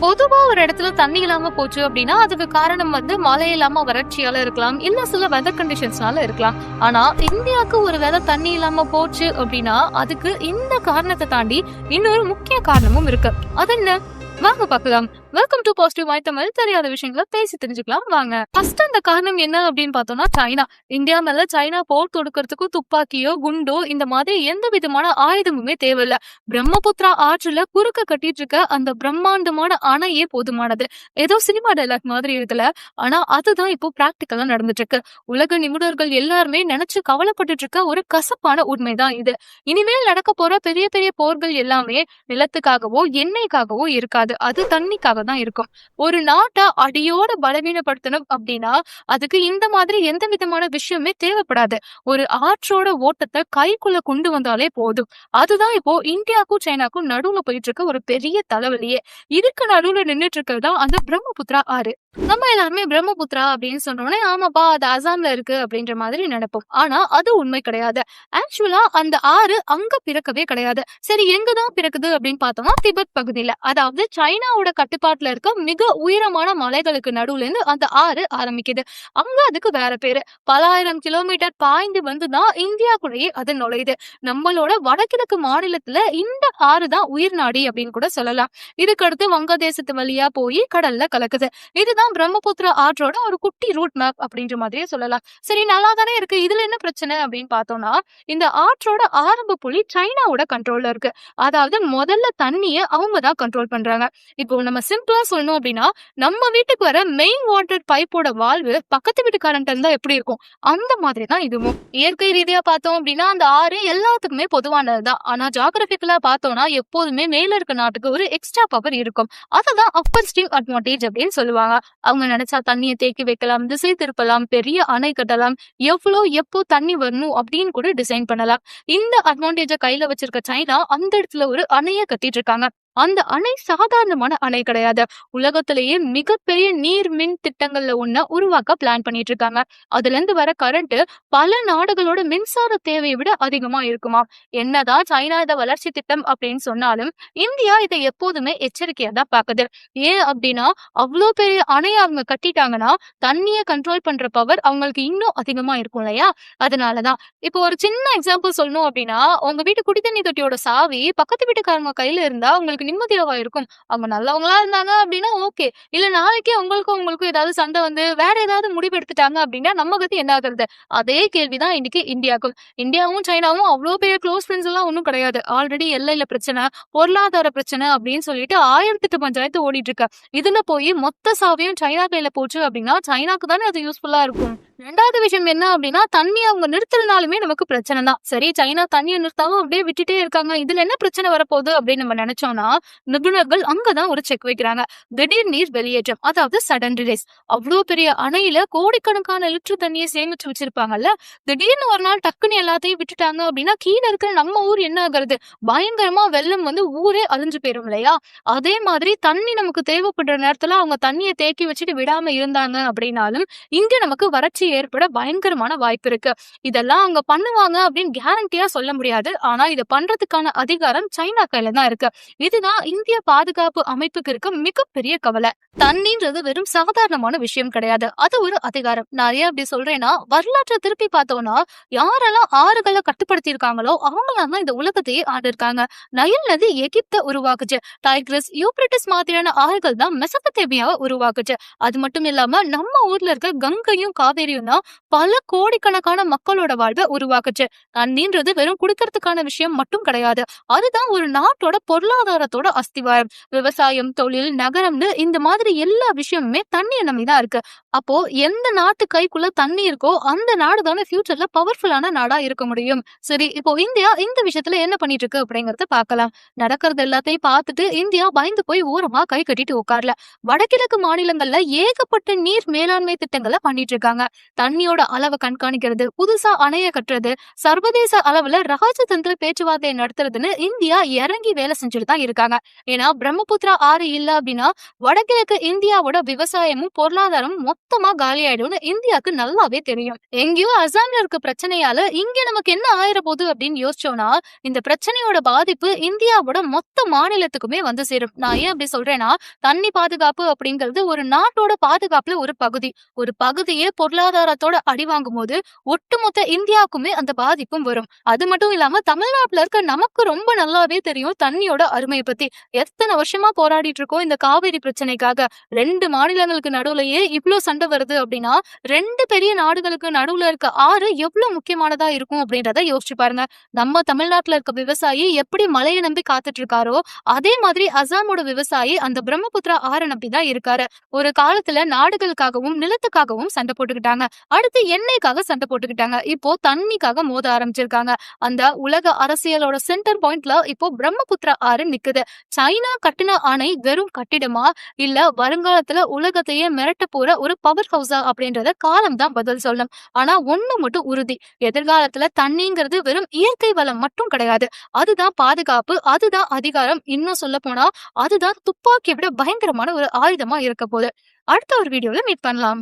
பொதுவா ஒரு இடத்துல தண்ணி இல்லாம போச்சு அப்படின்னா அதுக்கு காரணம் மழை இல்லாம வறட்சியால இருக்கலாம், இல்ல சில வெதர் கண்டிஷன்ஸ்னால இருக்கலாம். ஆனா இந்தியாவுக்கு ஒரு வேளை தண்ணி இல்லாம போச்சு அப்படின்னா அதுக்கு இந்த காரணத்தை தாண்டி இன்னொரு முக்கிய காரணமும் இருக்கு. அது என்ன? வாங்க பார்க்கலாம். Welcome to positive my Tamil. தெரியாத விஷயங்களை பேசி தெரிஞ்சுக்கலாம் வாங்க. ஃபர்ஸ்ட் அந்த காரணம் என்ன அப்படின்னு பார்த்தோம்னா சைனா. இந்தியா மேல சைனா போர் தொடுக்கிறதுக்கு துப்பாக்கியோ குண்டோ இந்த மாதிரி எந்த விதமான ஆயுதமுமே தேவையில்ல. பிரம்மபுத்திரா ஆற்றுல குறுக்க கட்டிட்டு இருக்க அந்த பிரம்மாண்டமான அணையே போதுமானது. ஏதோ சினிமா டைலாக் மாதிரி இருக்குல்ல, ஆனா அதுதான் இப்போ பிராக்டிக்கலா நடந்துட்டு இருக்கு. உலக நிபுணர்கள் எல்லாருமே நினைச்சு கவலைப்பட்டு இருக்க ஒரு கசப்பான உண்மைதான் இது. இனிமேல் நடக்க போற பெரிய பெரிய போர்கள் எல்லாமே நிலத்துக்காகவோ எண்ணெய்க்காகவோ இருக்காது, அது தண்ணிக்காக தான் இருக்கும். ஒரு நாட்டை அடியோட பலவீனப்படுத்தணும் அப்படின்னா அதுக்கு இந்த மாதிரி எந்த விதமான விஷயமே தேவைப்படாது. ஒரு ஆற்றோட ஓட்டத்தை கைக்குள்ள கொண்டு வந்தாலே போதும். அதுதான் இப்போ இந்தியாவுக்கும் சைனாக்கும் நடுவுல போயிட்டு இருக்க ஒரு பெரிய தலைவலியே. இதுக்கு நடுவுல நின்றுட்டு இருக்கிறது தான் அந்த பிரம்மபுத்திரா ஆறு. நம்ம எல்லாருமே பிரம்மபுத்திரா அப்படின்னு சொன்னோடனே ஆமாப்பா அது அசாம்ல இருக்கு அப்படின்ற மாதிரி நினைப்போம். ஆனா அது உண்மை கிடையாது. ஆக்சுவலா அந்த ஆறு அங்க பிறக்கவே கிடையாது. சரி, எங்கதான் பிறக்குது அப்படின்னு பார்த்தோம்னா திபெத் பகுதியில, அதாவது சைனாவோட கட்டுப்பாட்டுல இருக்க மிக உயரமான மலைகளுக்கு நடுவுல இருந்து அந்த ஆறு ஆரம்பிக்குது. அங்க அதுக்கு வேற பேரு. பல ஆயிரம் கிலோமீட்டர் பாய்ந்து வந்துதான் இந்தியாக்குள்ளேயே அது நுழையுது. நம்மளோட வடகிழக்கு மாநிலத்துல இந்த ஆறு தான் உயிர்நாடி அப்படின்னு கூட சொல்லலாம். இதுக்கடுத்து வங்கதேசத்து வழியா போய் கடல்ல கலக்குது. இதுதான் பிரம்மபுத்திரா ஆற்றோட ஒரு குட்டி ரூட் மேப் அப்படின்ற மாதிரியே சொல்லலாம். சரி, நல்லா தானே இருக்கு, இதுல என்ன பிரச்சனை அப்படின்னு பார்த்தோம்னா இந்த ஆற்றோட ஆரம்ப புள்ளி சைனாவோட கண்ட்ரோல்ல இருக்கு. அதாவது முதல்ல தண்ணிய அவங்க தான் கண்ட்ரோல் பண்றாங்க. இப்போ நம்ம சிம்பிளா சொல்லணும் அப்படின்னா நம்ம வீட்டுக்கு வர மெயின் வாட்டர் பைப்போட வால்வு பக்கத்து வீட்டுக்காரன்ட்ட இருந்தா எப்படி இருக்கும், அந்த மாதிரி தான் இதுவும். இயற்கை ரீதியா பார்த்தோம் அப்படின்னா அந்த ஆறு எல்லாத்துக்குமே பொதுவானதுதான். ஆனா ஜியோகிராபிக்கலா பார்த்தோம்னா எப்போதுமே மேல இருக்க நாட்டுக்கு ஒரு எக்ஸ்ட்ரா பவர் இருக்கும். அதுதான் அப்பர் ஸ்ட்ரீம் அட்வான்டேஜ் அப்படின்னு சொல்லுவாங்க. அவங்க நினைச்சா தண்ணியை தேக்கி வைக்கலாம், திசை திருப்பலாம், பெரிய அணை கட்டலாம், எப்போ தண்ணி வரணும் அப்படின்னு கூட டிசைன் பண்ணலாம். இந்த அட்வான்டேஜ கையில வச்சிருக்க சைனா அந்த இடத்துல ஒரு அணைய கட்டிட்டு இருக்காங்க. அந்த அணை சாதாரணமான அணை கிடையாது. உலகத்திலேயே மிகப்பெரிய நீர் மின் திட்டங்கள்ல ஒண்ண உருவாக்க பிளான் பண்ணிட்டு இருக்காங்க. அதுல இருந்து வர கரண்ட் பல நாடுகளோட மின்சார தேவையை விட அதிகமா இருக்குமா. என்னதான் சைனா இத வளர்ச்சி திட்டம் அப்படின்னு சொன்னாலும் இந்தியா இதை எப்போதுமே எச்சரிக்கையா தான் பாக்குது. ஏன் அப்படின்னா அவ்வளோ பெரிய அணையை அவங்க கட்டிட்டாங்கன்னா தண்ணிய கண்ட்ரோல் பண்ற பவர் அவங்களுக்கு இன்னும் அதிகமா இருக்கும் இல்லையா. அதனாலதான் இப்போ ஒரு சின்ன எக்ஸாம்பிள் சொல்லணும் அப்படின்னா உங்க வீட்டு குடித்தண்ணி தொட்டியோட சாவி பக்கத்து வீட்டுக்காரங்க கையில இருந்தா உங்களுக்கு நிம்மதியாவா இருக்கும். அவங்க நல்லவங்களா இருந்தாங்க அப்படின்னா ஓகே, இல்ல நாளைக்கே உங்களுக்கும் ஏதாவது சண்டை வந்து வேற ஏதாவது முடிவு எடுத்துட்டாங்க அப்படின்னா நம்ம கத்தி என்ன ஆகுறது. அதே கேள்விதான் இன்னைக்கு இந்தியாவுக்கும். இந்தியாவும் சைனாவும் அவ்வளவு பெரிய க்ளோஸ் ஃப்ரெண்ட்ஸ் எல்லாம் ஒன்றும் கிடையாது. ஆல்ரெடி எல்லையில பிரச்சனை, பொருளாதார பிரச்சனை அப்படின்னு சொல்லிட்டு 1008 பஞ்சாயத்து ஓடிட்டு இருக்க. இதுல போய் மொத்த சாவியும் சைனா கையில போச்சு அப்படின்னா சைனாக்கு தானே அது யூஸ்ஃபுல்லா இருக்கும். ரெண்டாவது விஷயம் என்ன அப்படின்னா தண்ணி அவங்க நிறுத்தினாலுமே நமக்கு பிரச்சனை தான். சரி, சைனா தண்ணியை நிறுத்தாம அப்படியே விட்டுட்டே இருக்காங்க, இதுல என்ன பிரச்சனை வரப்போகுது அப்படின்னு நம்ம நினைச்சோம்னா நிபுணர்கள் அங்கதான் ஒரு செக் வைக்கிறாங்க. திடீர் நீர் வெளியேற்றம், அதாவது சடன் ரிலீஸ். அவ்வளவு பெரிய அணையில கோடிக்கணக்கான லிட்டர் தண்ணியை சேமிச்சு வச்சிருப்பாங்கல்ல, திடீர்னு ஒரு நாள் டக்குன்னு எல்லாத்தையும் விட்டுட்டாங்க அப்படின்னா கீழே இருக்கிற நம்ம ஊர் என்ன ஆகுறது, பயங்கரமா வெள்ளம் வந்து ஊரே அழிஞ்சு போயிரும் இல்லையா. அதே மாதிரி தண்ணி நமக்கு தேவைப்படுற நேரத்துல அவங்க தண்ணியை தேக்கி வச்சுட்டு விடாம இருந்தாங்க அப்படின்னாலும் இங்க நமக்கு வறட்சி ஏற்பட பயங்கரமான வாய்ப்பு இருக்கு. இதெல்லாம் அவங்க பண்ணுவாங்க அப்படின்னு கேரண்டியா சொல்ல முடியாது. ஆனா இதை பண்றதுக்கான அதிகாரம் சைனா கையில தான் இருக்கு. இதுதான் இந்திய பாதுகாப்பு அமைப்புக்கு இருக்க மிகப்பெரிய கவலை. தண்ணின்றது வெறும் சாதாரணமான விஷயம் கிடையாது, அது ஒரு அதிகாரம். நான் ஏன் அப்படி சொல்றேன்னா வரலாற்றை திருப்பி பார்த்தோம்னா யாரெல்லாம் ஆறுகளை கட்டுப்படுத்தி இருக்காங்களோ அவங்களாம் தான் இந்த உலகத்தையே ஆண்டு இருக்காங்க. நைல் நதி எகிப்தை உருவாக்குச்சு. டைக்ரஸ், யூப்ரட்டிஸ் மாதிரியான ஆறுகள் தான் மெசபத்தேமியாவை உருவாக்குச்சு. அது மட்டும் இல்லாம நம்ம ஊர்ல இருக்க கங்கையும் காவேரியும் தான் பல கோடிக்கணக்கான மக்களோட வாழ்வை உருவாக்குச்சு. தண்ணின்றது வெறும் குடிக்கிறதுக்கான விஷயம் மட்டும் கிடையாது, அதுதான் ஒரு நாட்டோட பொருளாதாரத்தோட அஸ்திவாரம். விவசாயம், தொழில், நகரம்னு இந்த மாதிரி எல்லா விஷயமுமே தண்ணியை நம்பிதான் இருக்கு. அப்போ எந்த நாட்டு கைக்குள்ள தண்ணி இருக்கோ அந்த நாடு தானே ஃபியூச்சர்ல பவர்ஃபுல்லான நாடா இருக்க முடியும். சரி, இப்போ இந்தியா இந்த விஷயத்துல என்ன பண்ணிட்டு இருக்கு அப்படிங்கறத பார்க்கலாம். நடக்கிறது எல்லாத்தையும் பார்த்துட்டு இந்தியா பயந்து போய் ஓரமா கை கட்டிட்டு உட்கார்ல. வடகிழக்கு மாநிலங்கள்ல ஏகப்பட்ட நீர் மேலாண்மை திட்டங்களை பண்ணிட்டு இருக்காங்க. தண்ணியோட அளவை கண்காணிக்கிறது, புதுசா அணைய கட்டுறது, சர்வதேச அளவுல ராஜதந்திர பேச்சுவார்த்தையை நடத்துறதுன்னு இந்தியா இறங்கி வேலை செஞ்சுட்டு தான் இருக்காங்க. ஏன்னா பிரம்மபுத்திரா ஆறு இல்ல அப்படின்னா வடகிழக்கு இந்தியாவோட விவசாயமும் பொருளாதாரமும் மொத்தமா காலியாயிடும்னு இந்தியாவுக்கு நல்லாவே தெரியும். எங்கேயோ அசாம்ல இருக்க பிரச்சனையால இங்க நமக்கு என்ன ஆயிர போகுது அப்படின்னு யோசிச்சோம்னா இந்த பிரச்சனையோட பாதிப்பு இந்தியாவோட மொத்த மாநிலத்துக்குமே வந்து சேரும். நான் ஏன் அப்படி சொல்றேன்னா தண்ணி பாதுகாப்பு அப்படிங்கிறது ஒரு நாட்டோட பாதுகாப்புல ஒரு பகுதி. ஒரு பகுதியே பொருளாதாரத்தோட அடி வாங்கும் போது ஒட்டுமொத்த இந்தியாவுக்குமே அந்த பாதிப்பும் வரும். அது மட்டும் இல்லாம தமிழ்நாட்டுல இருக்க நமக்கு ரொம்ப நல்லாவே தெரியும் தண்ணியோட அருமையை பத்தி. எத்தனை வருஷமா போராடிட்டு இருக்கோம் இந்த காவிரி பிரச்சனைக்காக. 2 மாநிலங்களுக்கு நடுவுலயே இவ்ளோ சண்டை வருது அப்படின்னா 2 பெரிய நாடுகளுக்கு நடுவுல இருக்க ஆறு எவ்வளவு முக்கியமானதா இருக்கும் அப்படின்றத யோசிச்சு பாருங்க. நம்ம தமிழ்நாட்டுல இருக்க விவசாயி எப்படி மழையை நம்பி காத்துட்டு இருக்காரோ அதே மாதிரி அசாமோட விவசாயி அந்த பிரம்மபுத்திரா ஆறை நம்பி தான் இருக்காரு. ஒரு காலத்துல நாடுகளுக்காகவும் நிலத்துக்காகவும் சண்டை போட்டுக்கிட்டாங்க. அடுத்து எண்ணெய்க்காக சண்டை போட்டுக்கிட்டாங்க. இப்போ தண்ணிக்காக மோத ஆரம்பிச்சிருக்காங்க. அந்த உலக அரசியலோட சென்டர் பாயிண்ட்ல இப்போ பிரம்மபுத்திரா ஆறு நிக்குது. சைனா கட்டின அணை வெறும் கட்டிடமா இல்ல வருங்காலத்துல உலகத்தையே மிரட்ட போற ஒரு பவர் ஹவுஸா அப்படின்றத காலம் தான் பதில் சொல்லும். ஆனா ஒண்ணு மட்டும் உறுதி, எதிர்காலத்துல தண்ணிங்கிறது வெறும் இயற்கை வளம் மட்டும் கிடையாது. அதுதான் பாதுகாப்பு, அதுதான் அதிகாரம், இன்னும் சொல்ல போனா அதுதான் துப்பாக்கியை விட பயங்கரமான ஒரு ஆயுதமா இருக்க போகுது. அடுத்த ஒரு வீடியோல மீட் பண்ணலாம்.